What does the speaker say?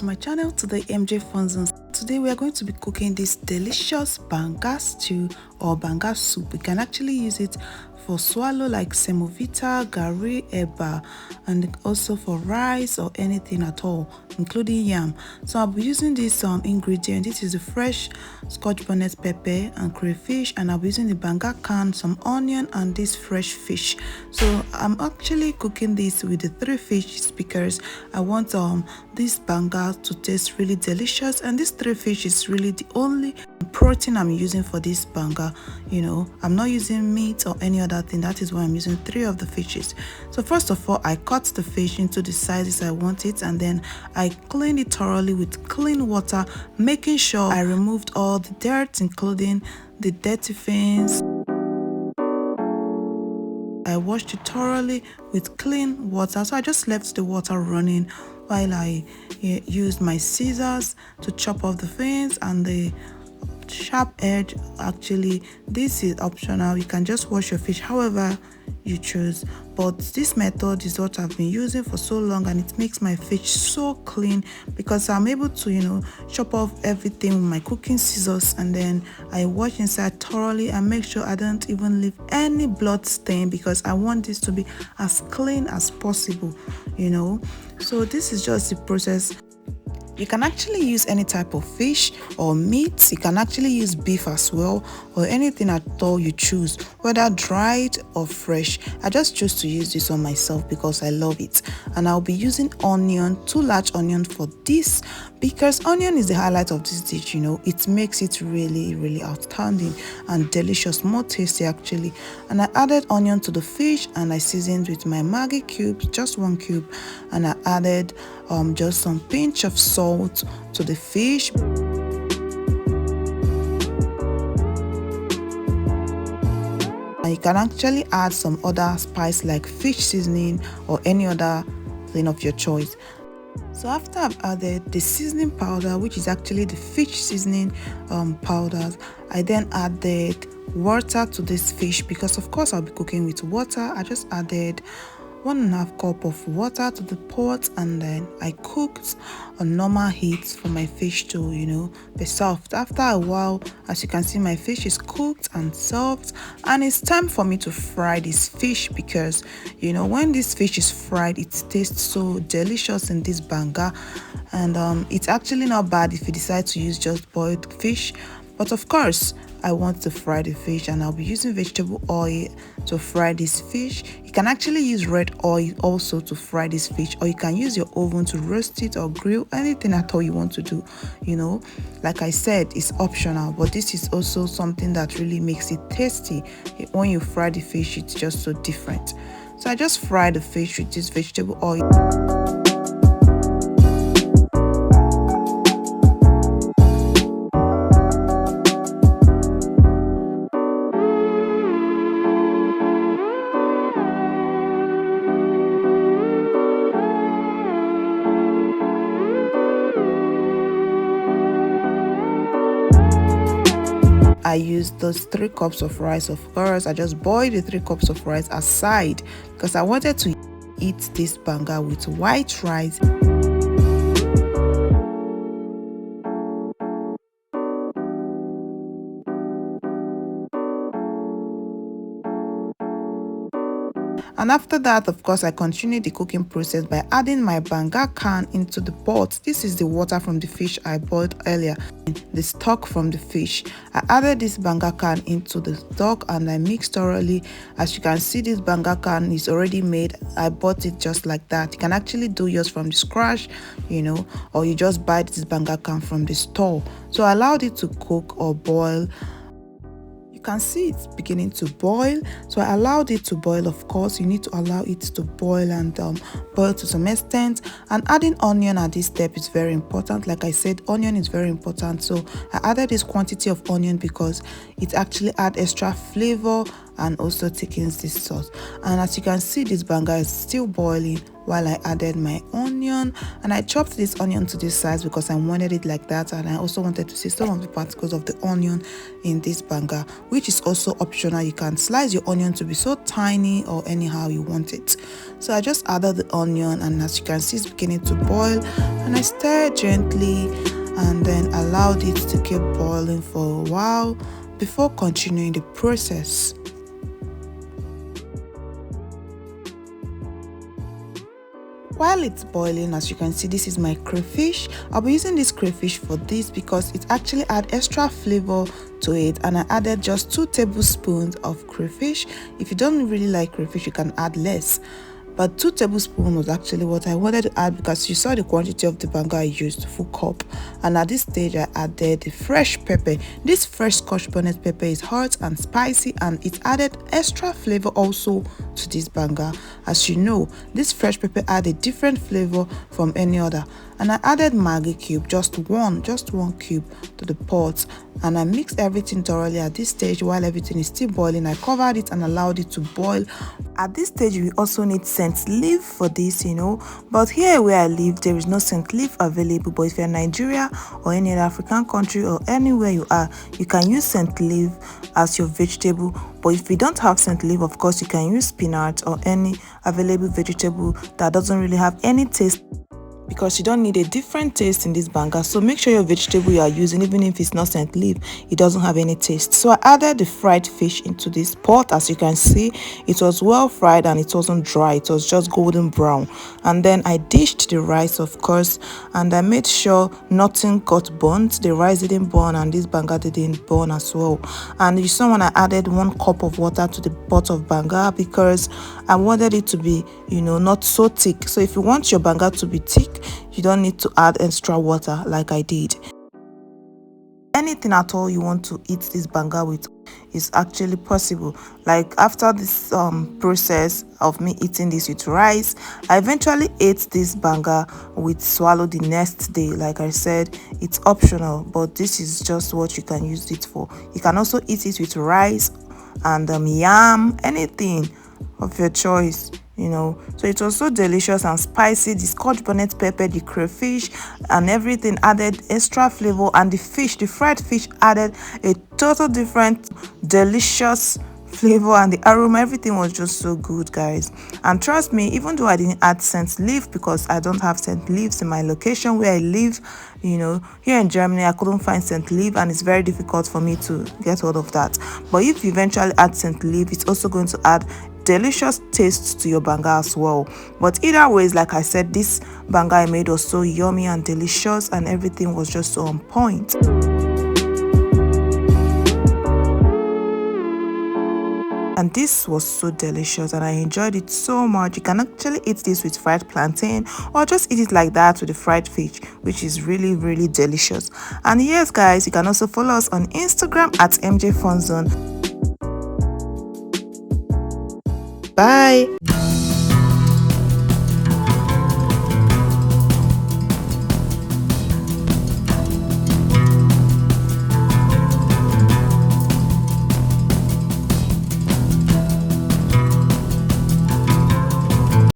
to my channel, today MJ Fun Zone. Today we are going to be cooking this delicious Banga stew or Banga soup. We can actually use it for swallow like semovita, gari, eba, and also for rice or anything at all, including yam. So I'll be using this ingredient. This is the fresh Scotch bonnet pepper and crayfish, and I'll be using the Banga can, some onion, and this fresh fish. So I'm actually cooking this with the 3 fish because I want this Banga to taste really delicious, and this 3 fish is really the only protein I'm using for this Banga. You know, I'm not using meat or any other thing. That is why I'm using 3 of the fishes. So first of all, I cut the fish into the sizes I want it, and then I clean it thoroughly with clean water, making sure I removed all the dirt, including the dirty fins. I washed it thoroughly with clean water, so I just left the water running while I used my scissors to chop off the fins and the sharp edge. Actually, this is optional. You can just wash your fish however you choose, but this method is what I've been using for so long, and it makes my fish so clean because I'm able to chop off everything with my cooking scissors, and then I wash inside thoroughly and make sure I don't even leave any blood stain because I want this to be as clean as possible. So this is just the process. You can actually use any type of fish or meat. You can actually use beef as well, or anything at all you choose, whether dried or fresh. I just choose to use this on myself because I love it. And I'll be using onion, 2 large onions for this, because onion is the highlight of this dish. It makes it really outstanding and delicious, more tasty actually. And I added onion to the fish, and I seasoned with my Maggi cubes, just 1 cube, and I added just some pinch of salt to the fish. And you can actually add some other spice like fish seasoning or any other thing of your choice. So after I've added the seasoning powder, which is actually the fish seasoning powders, I then added water to this fish because of course I'll be cooking with water. I just added 1.5 cup of water to the pot, and then I cooked on normal heat for my fish to be soft. After a while, as you can see, my fish is cooked and soft, and it's time for me to fry this fish because when this fish is fried, it tastes so delicious in this Banga. And it's actually not bad if you decide to use just boiled fish, but of course I want to fry the fish, and I'll be using vegetable oil to fry this fish. You can actually use red oil also to fry this fish, or you can use your oven to roast it or grill, anything at all you want to do. Like I said, it's optional, but this is also something that really makes it tasty. When you fry the fish, it's just so different. So I just fry the fish with this vegetable oil. I used those 3 cups of rice. Of course, I just boiled the 3 cups of rice aside because I wanted to eat this Banga with white rice. And after that, of course, I continued the cooking process by adding my Banga can into the pot. This is the water from the fish I boiled earlier, the stock from the fish. I added this Banga can into the stock and I mixed thoroughly. As you can see, this Banga can is already made. I bought it just like that. You can actually do yours from the scratch, or you just buy this Banga can from the store. So I allowed it to cook or boil. You can see it's beginning to boil, so I allowed it to boil. Of course, you need to allow it to boil and boil to some extent. And adding onion at this step is very important. Like I said, onion is very important, so I added this quantity of onion because it actually adds extra flavor and also thickens this sauce. And as you can see, this banga is still boiling while I added my onion, and I chopped this onion to this size because I wanted it like that, and I also wanted to see some of the particles of the onion in this banga, which is also optional. You can slice your onion to be so tiny or anyhow you want it. So I just added the onion, and as you can see, it's beginning to boil, and I stir gently and then allowed it to keep boiling for a while before continuing the process. While it's boiling, as you can see, this is my crayfish. I'll be using this crayfish for this because it actually adds extra flavor to it, and I added just 2 tablespoons of crayfish. If you don't really like crayfish, you can add less, but 2 tablespoons was actually what I wanted to add because you saw the quantity of the banga I used, full cup. And at this stage I added the fresh pepper. This fresh Scotch bonnet pepper is hot and spicy, and it added extra flavor also to this banga. As you know, this fresh pepper add a different flavor from any other. And I added Maggi cube, just one cube to the pot, and I mixed everything thoroughly. At this stage, while everything is still boiling, I covered it and allowed it to boil. At this stage, we also need scent leaf for this, but here where I live, there is no scent leaf available. But if you're in Nigeria or any other African country or anywhere you are, you can use scent leaf as your vegetable. But if you don't have scent leaf, of course, you can use spinach or any available vegetable that doesn't really have any taste, because you don't need a different taste in this banga. So make sure your vegetable you are using, even if it's not scent leaf, it doesn't have any taste. So I added the fried fish into this pot. As you can see, it was well fried and it wasn't dry, it was just golden brown. And then I dished the rice, of course, and I made sure nothing got burnt. The rice didn't burn and this banga didn't burn as well. And you saw when I added 1 cup of water to the pot of banga because I wanted it to be, not so thick. So if you want your banga to be thick, you don't need to add extra water like I did. Anything at all you want to eat this banga with is actually possible. Like after this process of me eating this with rice, I eventually ate this banga with swallow the next day. Like I said, it's optional, but this is just what you can use it for. You can also eat it with rice and yam, anything of your choice. So it was so delicious and spicy. The Scotch bonnet pepper, the crayfish and everything added extra flavor, and the fried fish added a total different delicious flavor, and the aroma, everything was just so good, guys. And trust me, even though I didn't add scent leaf because I don't have scent leaves in my location where I live, here in Germany, I couldn't find scent leaf, and it's very difficult for me to get hold of that. But if you eventually add scent leaf, it's also going to add delicious taste to your banga as well. But either ways, like I said, this banga I made was so yummy and delicious, and everything was just so on point. And this was so delicious and I enjoyed it so much. You can actually eat this with fried plantain or just eat it like that with the fried fish, which is really, really delicious. And yes, guys, you can also follow us on Instagram at MJ Fun Zone. Bye.